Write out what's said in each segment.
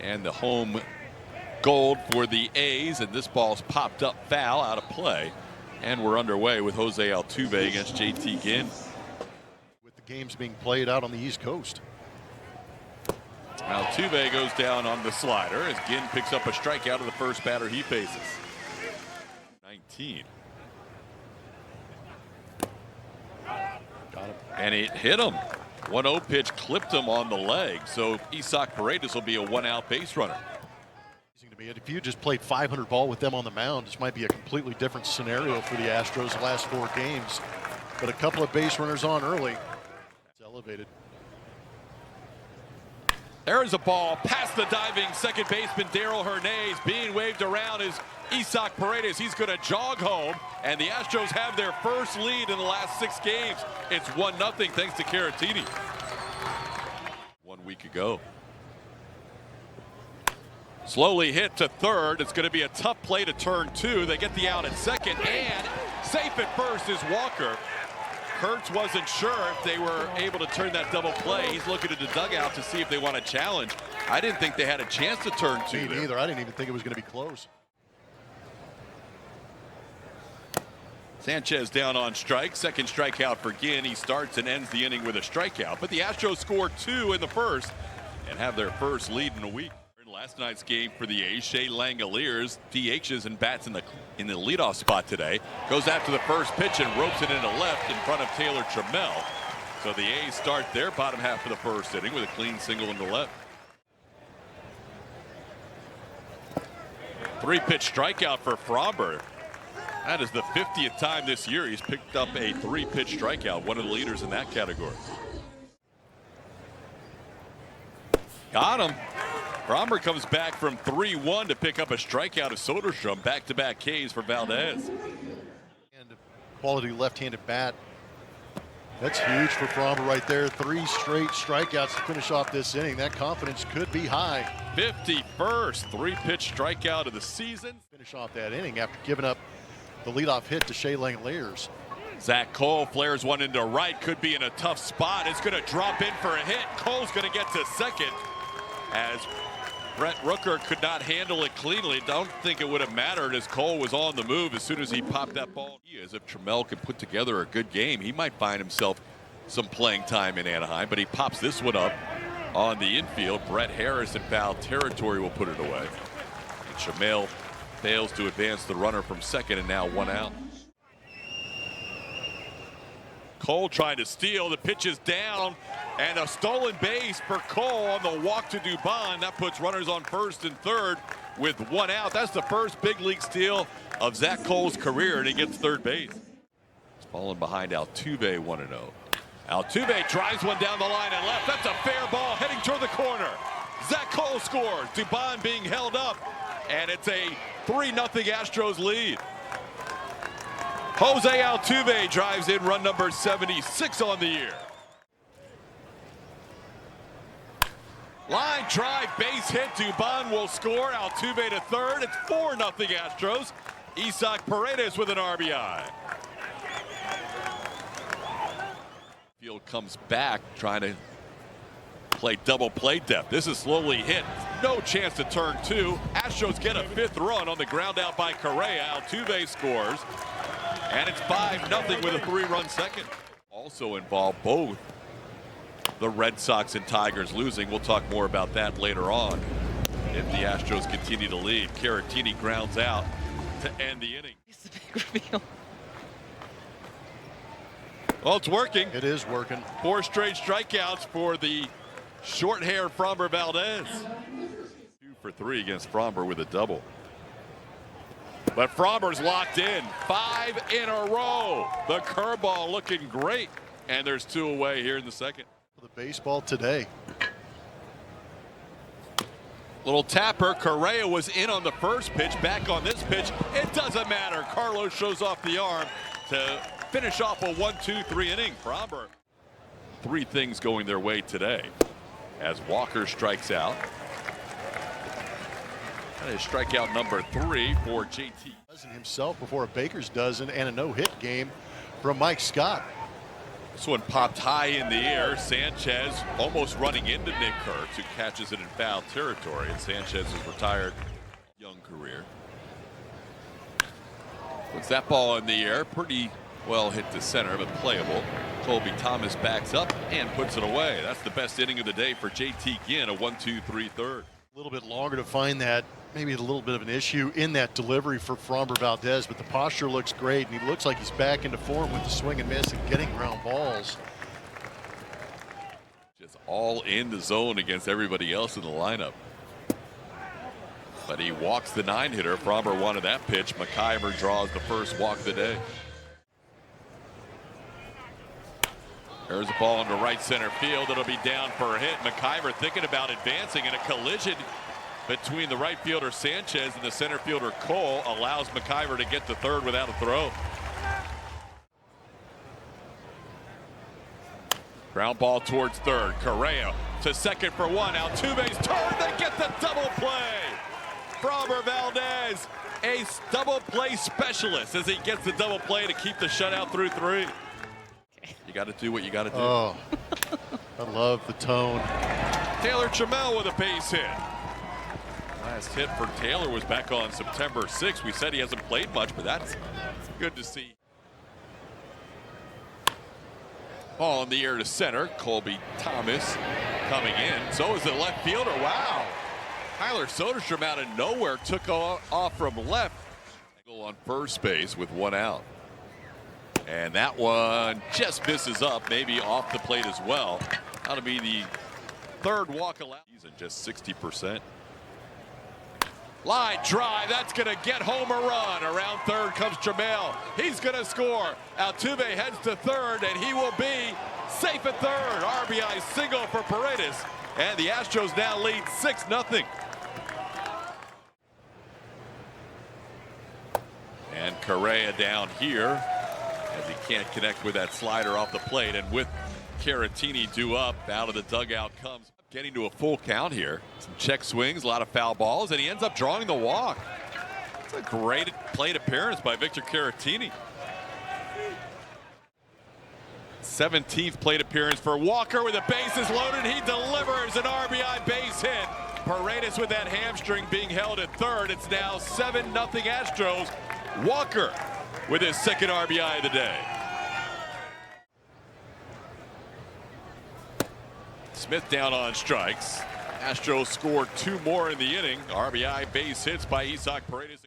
and the home gold for the A's, and this ball's popped up foul out of play, and we're underway with Jose Altuve against JT Ginn. With the games being played out on the East Coast. Altuve goes down on the slider as Ginn picks up a strikeout of the first batter he faces. 19. Got him. And it hit him. 1-0 pitch clipped him on the leg, so Isaac Paredes will be a one-out base runner. If you just played 500 ball with them on the mound, this might be a completely different scenario for the Astros the last 4 games. But a couple of base runners on early. It's elevated. There's a ball past the diving second baseman Darrell Hernandez. Being waved around is Isaac Paredes. He's going to jog home, and the Astros have their first lead in the last 6 games. It's 1-0 thanks to Caratini. 1 week ago. Slowly hit to third. It's going to be a tough play to turn 2. They get the out at second, and safe at first is Walker. Kurtz wasn't sure if they were able to turn that double play. He's looking at the dugout to see if they want to challenge. I didn't think they had a chance to turn 2. Me neither. I didn't even think it was going to be close. Sanchez down on strike. Second strikeout for Ginn. He starts and ends the inning with a strikeout. But the Astros score 2 in the first and have their first lead in a week. Last night's game for the A's, Shea Langoliers DHs and bats in the leadoff spot today. Goes after the first pitch and ropes it into left in front of Taylor Trammell. So the A's start their bottom half of the first inning with a clean single into left. 3-pitch strikeout for Fromber. That is the 50th time this year he's picked up a 3-pitch strikeout, one of the leaders in that category. Got him. Fromber comes back from 3-1 to pick up a strikeout of Soderstrom. Back-to-back Ks for Valdez. And quality left-handed bat. That's huge for Fromber right there. 3 straight strikeouts to finish off this inning. That confidence could be high. 51st 3-pitch strikeout of the season. Finish off that inning after giving up the leadoff hit to Shea Langoliers. Zach Cole flares one into right. Could be in a tough spot. It's going to drop in for a hit. Cole's going to get to second as Brett Rooker could not handle it cleanly. Don't think it would have mattered as Cole was on the move as soon as he popped that ball. As if Trammell could put together a good game, he might find himself some playing time in Anaheim, but he pops this one up on the infield. Brett Harris in foul territory will put it away. And Trammell fails to advance the runner from second, and now 1 out. Cole trying to steal. The pitch is down, and a stolen base for Cole on the walk to Dubon. That puts runners on first and third with 1 out. That's the first big league steal of Zach Cole's career, and he gets third base. He's falling behind Altuve 1-0. Altuve drives one down the line and left. That's a fair ball heading toward the corner. Zach Cole scores. Dubon being held up, and it's a 3-0 Astros lead. Jose Altuve drives in run number 76 on the year. Line drive, base hit. Dubon will score. Altuve to third. It's 4-0 Astros. Isaac Paredes with an RBI. Field comes back trying to play double play depth. This is slowly hit. No chance to turn 2. Astros get a 5th run on the ground out by Correa. Altuve scores. And it's 5-0 with a 3-run second. Also involved both the Red Sox and Tigers losing. We'll talk more about that later on if the Astros continue to lead. Caratini grounds out to end the inning. It's a big reveal. Well, it's working. It is working. 4 straight strikeouts for the short-haired Fromber Valdez. 2 for 3 against Fromber with a double. But Fromber's locked in. 5 in a row. The curveball looking great. And there's 2 away here in the second. For the baseball today. Little tapper. Correa was in on the first pitch. Back on this pitch. It doesn't matter. Carlos shows off the arm to finish off a 1-2-3 inning. Fromber. 3 things going their way today as Walker strikes out. That is strikeout number 3 for JT. Himself before a Baker's dozen and a no-hit game from Mike Scott. This one popped high in the air. Sanchez almost running into Nick Kurtz, who catches it in foul territory. And Sanchez is retired. Young career. Puts that ball in the air. Pretty well hit to center, but playable. Colby Thomas backs up and puts it away. That's the best inning of the day for JT Ginn, a 1-2-3 third. A little bit longer to find that. Maybe a little bit of an issue in that delivery for Framber Valdez, but the posture looks great, and he looks like he's back into form with the swing and miss and getting ground balls. Just all in the zone against everybody else in the lineup. But he walks the 9-hitter. Framber wanted that pitch. McIver draws the first walk of the day. There's a ball into right center field. It'll be down for a hit. McIver thinking about advancing, and a collision between the right fielder Sanchez and the center fielder Cole allows McIver to get to third without a throw. Ground ball towards third. Correa to second for one. Altuve's turn. They get the double play. Framber Valdez, a double play specialist, as he gets the double play to keep the shutout through 3. You got to do what you got to do. Oh, I love the tone. Taylor Trammell with a base hit. Last hit for Taylor was back on September 6th. We said he hasn't played much, but that's good to see. Ball in the air to center. Colby Thomas coming in. So is the left fielder. Wow. Tyler Soderstrom out of nowhere took off from left. On first base with one out. And that one just misses up, maybe off the plate as well. That'll be the third walk allowed. He's at just 60%. Line drive, that's going to get home a run. Around third comes Trammell. He's going to score. Altuve heads to third, and he will be safe at third. RBI single for Paredes. And the Astros now lead 6-0. And Correa down here, as he can't connect with that slider off the plate. And with Caratini due up, out of the dugout comes. Getting to a full count here. Some check swings, a lot of foul balls, and he ends up drawing the walk. It's a great plate appearance by Victor Caratini. 17th plate appearance for Walker with the bases loaded. He delivers an RBI base hit. Paredes with that hamstring being held at third. It's now 7-0 Astros. Walker with his second RBI of the day. Smith down on strikes. Astros scored 2 more in the inning. RBI base hits by Isaac Paredes.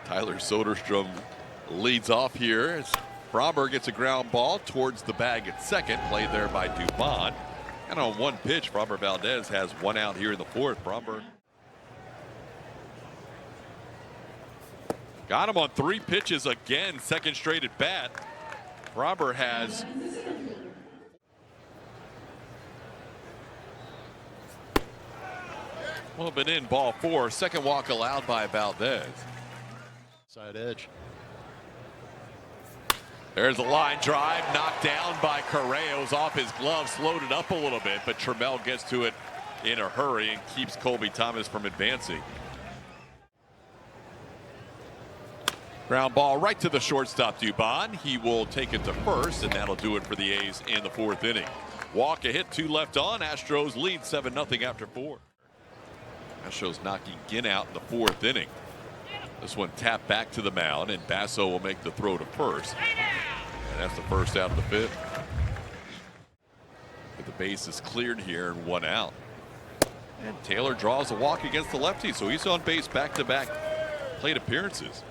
Tyler Soderstrom leads off here as Framber gets a ground ball towards the bag at second, played there by Dubon. And on one pitch, Framber Valdez has one out here in the fourth. Framber got him on 3 pitches again, second straight at bat. Framber has well been in, ball 4. Second walk allowed by Valdez. Side edge. There's a line drive knocked down by Correa. It was off his glove, slowed it up a little bit, but Trammell gets to it in a hurry and keeps Colby Thomas from advancing. Ground ball right to the shortstop, Dubon. He will take it to first, and that'll do it for the A's in the 4th inning. Walk, a hit, 2 left on. Astros lead 7-0 after 4. Astros knocking Ginn out in the 4th inning. This one tapped back to the mound, and Basso will make the throw to first. And that's the first out of the 5th. But the base is cleared here and 1 out. And Taylor draws a walk against the lefty, so he's on base back-to-back plate appearances.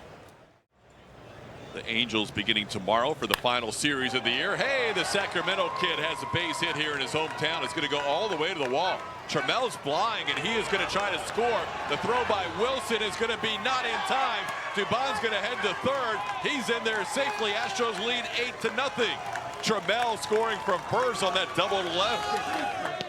The Angels beginning tomorrow for the final series of the year. Hey, the Sacramento kid has a base hit here in his hometown. It's going to go all the way to the wall. Trammell's flying, and he is going to try to score. The throw by Wilson is going to be not in time. Dubon's going to head to third. He's in there safely. Astros lead 8-0. Trammell scoring from first on that double to left.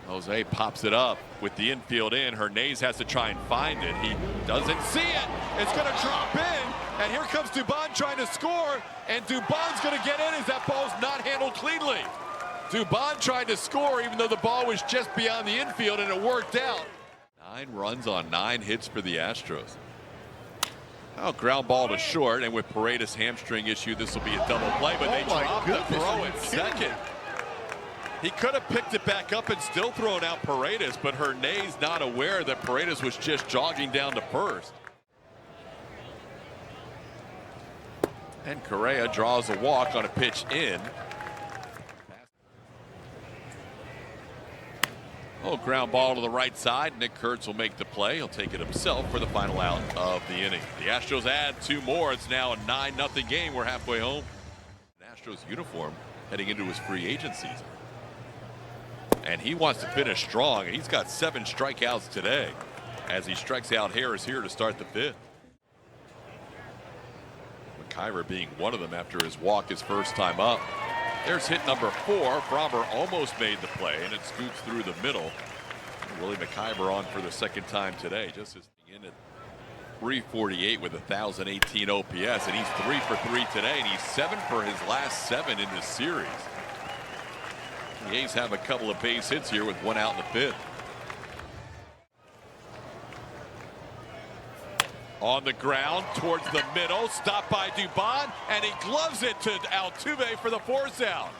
Jose pops it up with the infield in. Hernandez has to try and find it. He doesn't see it. It's going to drop in. And here comes Dubon trying to score. And Dubon's going to get in as that ball's not handled cleanly. Dubon tried to score even though the ball was just beyond the infield, and it worked out. 9 runs on 9 hits for the Astros. Oh, ground ball to short, and with Paredes' hamstring issue, this will be a double play, but they dropped the throw at second. He could have picked it back up and still thrown out Paredes, but Hernay's not aware that Paredes was just jogging down to first. And Correa draws a walk on a pitch in. Oh, ground ball to the right side. Nick Kurtz will make the play. He'll take it himself for the final out of the inning. The Astros add 2 more. It's now a 9-0 game. We're halfway home. An Astros uniform heading into his free agent season. And he wants to finish strong. He's got 7 strikeouts today as he strikes out Harris here to start the 5th. McIver being one of them after his walk his first time up. There's hit number 4. Frommer almost made the play, and it scoots through the middle. Willie McIver on for the second time today. Just as in at 348 with 1,018 OPS, and he's 3 for 3 today, and he's 7 for his last 7 in this series. The A's have a couple of base hits here with 1 out in the 5th. On the ground towards the middle, stopped by Dubon, and he gloves it to Altuve for the 4th out.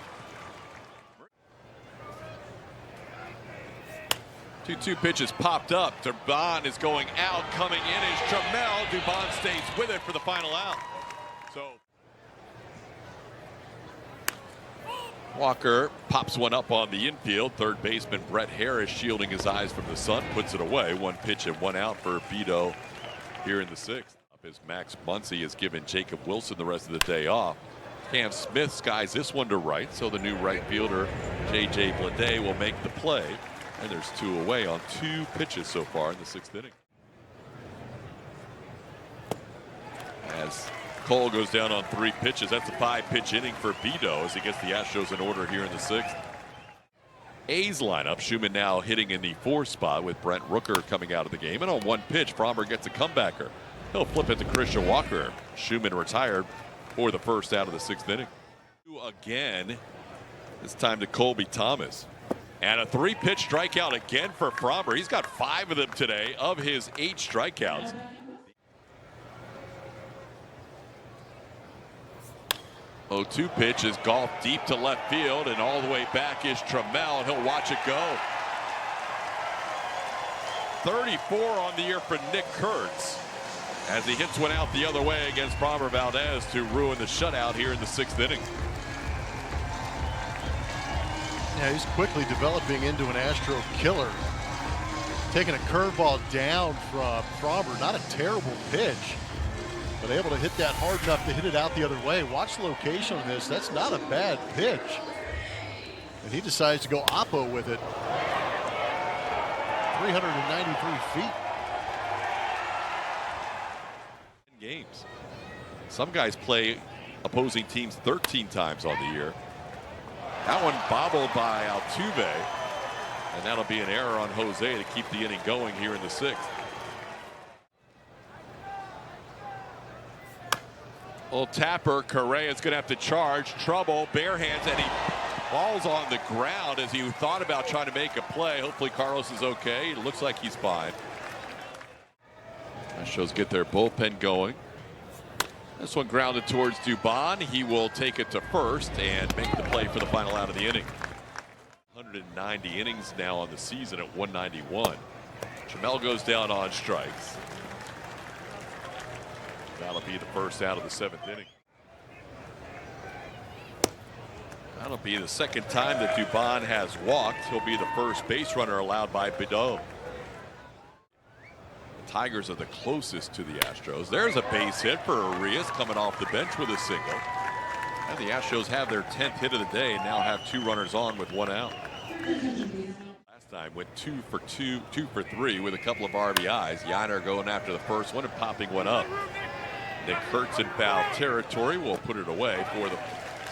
2-2 pitches popped up. Dubon is going out. Coming in is Trammell. Dubon stays with it for the final out. So Walker pops one up on the infield. Third baseman Brett Harris shielding his eyes from the sun, puts it away. 1 pitch and 1 out for Vito here in the 6th. Up as Max Muncy has given Jacob Wilson the rest of the day off. Cam Smith skies this one to right, so the new right fielder J.J. Bleday will make the play. And there's 2 away on 2 pitches so far in the 6th inning. As Cole goes down on 3 pitches, that's a 5-pitch inning for Vito as he gets the Astros in order here in the 6th. A's lineup, Schumann now hitting in the 4th spot with Brent Rooker coming out of the game. And on 1 pitch, Frommer gets a comebacker. He'll flip it to Christian Walker. Schumann retired for the 1st out of the 6th inning. Again, this time to Colby Thomas. And a 3-pitch strikeout again for Frommer. He's got 5 of them today of his 8 strikeouts. Oh, 2 pitch is golfed deep to left field, and all the way back is Trammell, and he'll watch it go. 34 on the year for Nick Kurtz as he hits one out the other way against Frommer Valdez to ruin the shutout here in the 6th inning. Yeah, he's quickly developing into an Astro killer. Taking a curveball down from Frommer, not a terrible pitch, but able to hit that hard enough to hit it out the other way. Watch the location on this. That's not a bad pitch. And he decides to go oppo with it. 393 feet. Games. Some guys play opposing teams 13 times on the year. That one bobbled by Altuve, and that'll be an error on Jose to keep the inning going here in the 6th. Old Tapper, Correa is going to have to charge. Trouble, bare hands, and he falls on the ground as he thought about trying to make a play. Hopefully Carlos is okay. It looks like he's fine. Astros get their bullpen going. This one grounded towards Dubon. He will take it to first and make the play for the final out of the inning. 190 innings now on the season at 191. Trammell goes down on strikes. That'll be the 1st out of the 7th inning. That'll be the 2nd time that Dubon has walked. He'll be the first base runner allowed by Bideau. Tigers are the closest to the Astros. There's a base hit for Arias coming off the bench with a single. And the Astros have their 10th hit of the day and now have 2 runners on with 1 out. Last time went 2 for 3 with a couple of RBIs. Yiner going after the first one and popping one up. Nick Kurtz in foul territory will put it away for the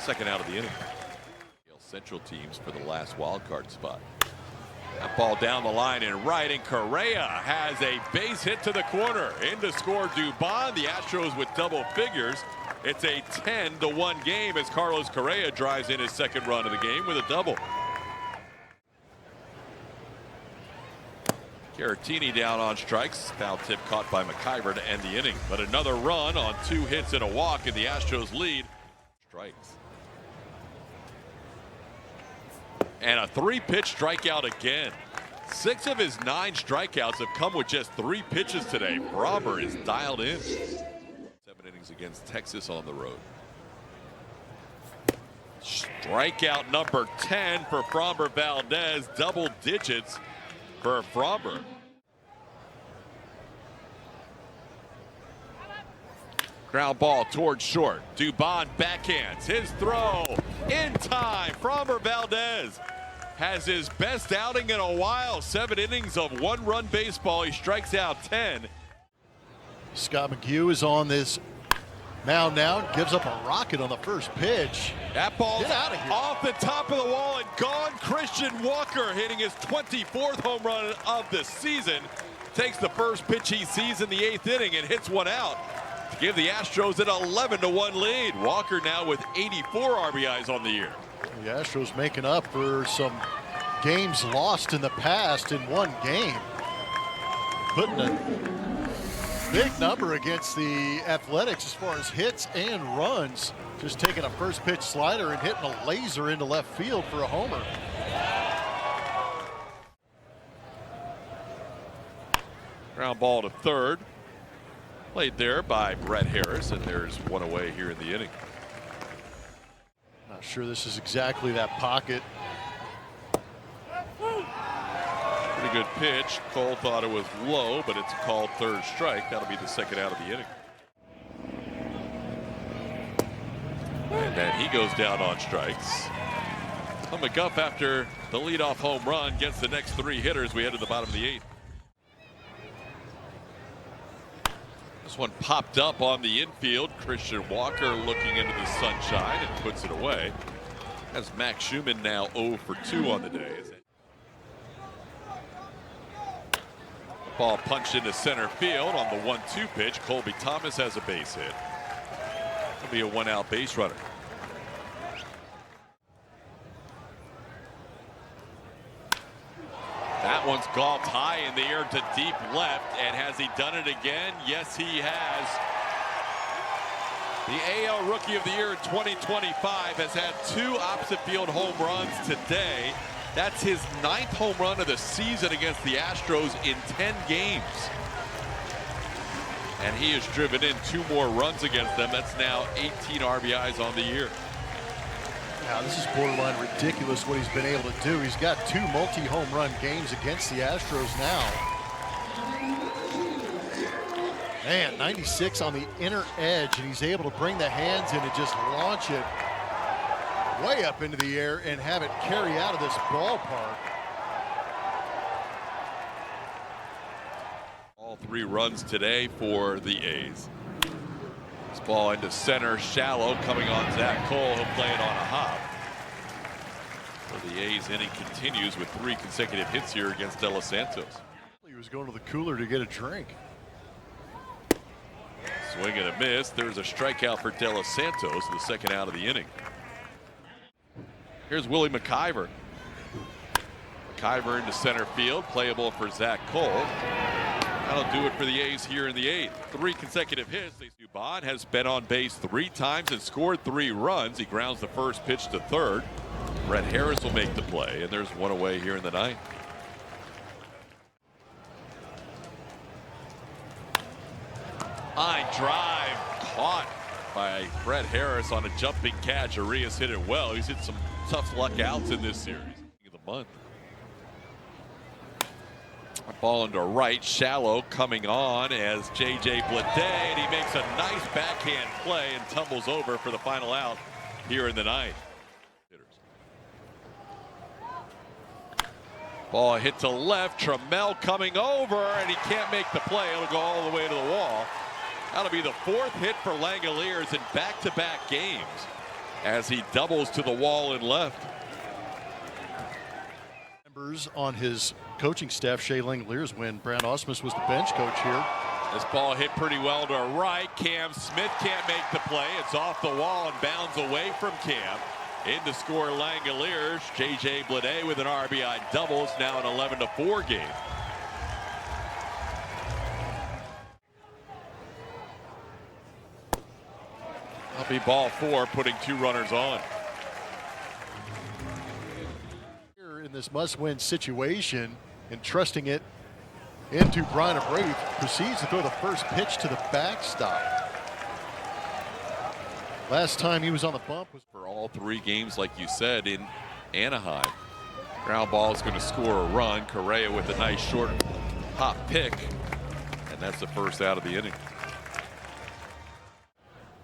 2nd out of the inning. Central teams for the last wild card spot. That ball down the line and right, and Correa has a base hit to the corner. In to score Dubon. The Astros with double figures. It's a 10-1 game as Carlos Correa drives in his 2nd run of the game with a double. Caratini down on strikes. Foul tip caught by McIver to end the inning. But another run on 2 hits and a walk, and the Astros lead. Strikes. And a 3-pitch strikeout again. 6 of his 9 strikeouts have come with just 3 pitches today. Fromber is dialed in. 7 innings against Texas on the road. Strikeout number 10 for Fromber Valdez. Double digits for Fromber. Ground ball towards short. Dubon backhands. His throw in time. Fromber Valdez has his best outing in a while. 7 innings of 1-run baseball. He strikes out 10. Scott McHugh is on this mound now and gives up a rocket on the first pitch. That ball's off the top of the wall and gone. Christian Walker hitting his 24th home run of the season. Takes the first pitch he sees in the 8th inning and hits one out to give the Astros an 11-1 lead. Walker now with 84 RBIs on the year. The Astros making up for some games lost in the past in one game. Putting a big number against the Athletics as far as hits and runs. Just taking a first pitch slider and hitting a laser into left field for a homer. Ground ball to third. Played there by Brett Harris, and there's one away here in the inning. Not sure this is exactly that pocket. Pretty good pitch. Cole thought it was low, but it's a called third strike. That'll be the second out of the inning. And then he goes down on strikes. McGuff, after the leadoff home run, gets the next 3 hitters. We head to the bottom of the 8th. This one popped up on the infield. Christian Walker looking into the sunshine and puts it away. As Max Schumann now 0 for 2 on the day. Ball punched into center field on the 1-2 pitch. Colby Thomas has a base hit. It'll be a 1-out base runner. That one's golfed high in the air to deep left. And has he done it again? Yes, he has. The AL Rookie of the Year in 2025 has had 2 opposite field home runs today. That's his 9th home run of the season against the Astros in 10 games. And he has driven in 2 more runs against them. That's now 18 RBIs on the year. Now, this is borderline ridiculous what he's been able to do. He's got 2 multi-home run games against the Astros now. Man, 96 on the inner edge, and he's able to bring the hands in and just launch it way up into the air and have it carry out of this ballpark. All 3 runs today for the A's. This ball into center, shallow, coming on Zach Cole. He'll play it on a hop. So the A's inning continues with 3 consecutive hits here against De Los Santos. He was going to the cooler to get a drink. Swing and a miss. There's a strikeout for De Los Santos, the second out of the inning. Here's Willie McIver. McIver into center field, playable for Zach Cole. That'll do it for the A's here in the 8th. 3 consecutive hits. Dubon has been on base 3 times and scored 3 runs. He grounds the first pitch to third. Brett Harris will make the play, and there's one away here in the 9th. Line drive caught by Brett Harris on a jumping catch. Arias hit it well. He's hit some tough luck outs in this series. Of the month. Ball into right, shallow, coming on as J.J. Blade, and he makes a nice backhand play and tumbles over for the final out here in the 9th. Ball hit to left, Trammell coming over, and he can't make the play. It'll go all the way to the wall. That'll be the 4th hit for Langoliers in back-to-back games as he doubles to the wall and left. Members on his coaching staff, Shea Langoliers, when Brad Ausmus was the bench coach here. This ball hit pretty well to right. Cam Smith can't make the play. It's off the wall and bounds away from Cam. In to score Langoliers. J.J. Blade with an RBI double. It's now an 11-4 game. That'll be ball 4, putting 2 runners on. In this must-win situation and trusting it into Brian Abreu, proceeds to throw the first pitch to the backstop. Last time he was on the bump was for all 3 games, like you said, in Anaheim. Ground ball is going to score a run. Correa with a nice short hop pick, and that's the first out of the inning.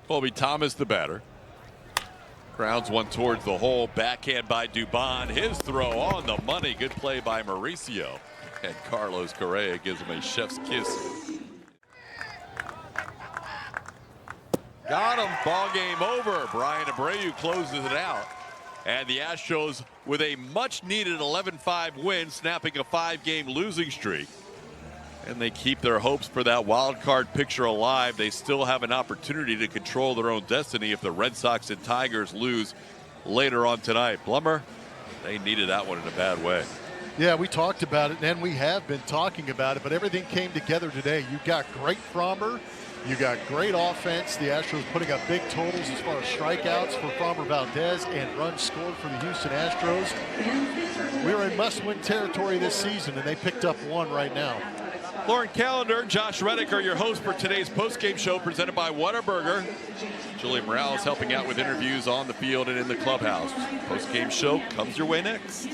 Colby Thomas, the batter. Grounds one towards the hole. Backhand by Dubon. His throw on the money. Good play by Mauricio. And Carlos Correa gives him a chef's kiss. Got him. Ball game over. Brian Abreu closes it out. And the Astros with a much needed 11-5 win, snapping a 5-game losing streak. And they keep their hopes for that wild card picture alive. They still have an opportunity to control their own destiny if the Red Sox and Tigers lose later on tonight. Blummer, they needed that one in a bad way. Yeah, we talked about it, and we have been talking about it, but everything came together today. You got great Fromber. You got great offense. The Astros putting up big totals as far as strikeouts for Fromber Valdez and runs scored for the Houston Astros. We are in must-win territory this season, and they picked up 1 right now. Lauren Callender, Josh Reddick are your hosts for today's postgame show presented by Whataburger. Julie Morales helping out with interviews on the field and in the clubhouse. Postgame show comes your way next.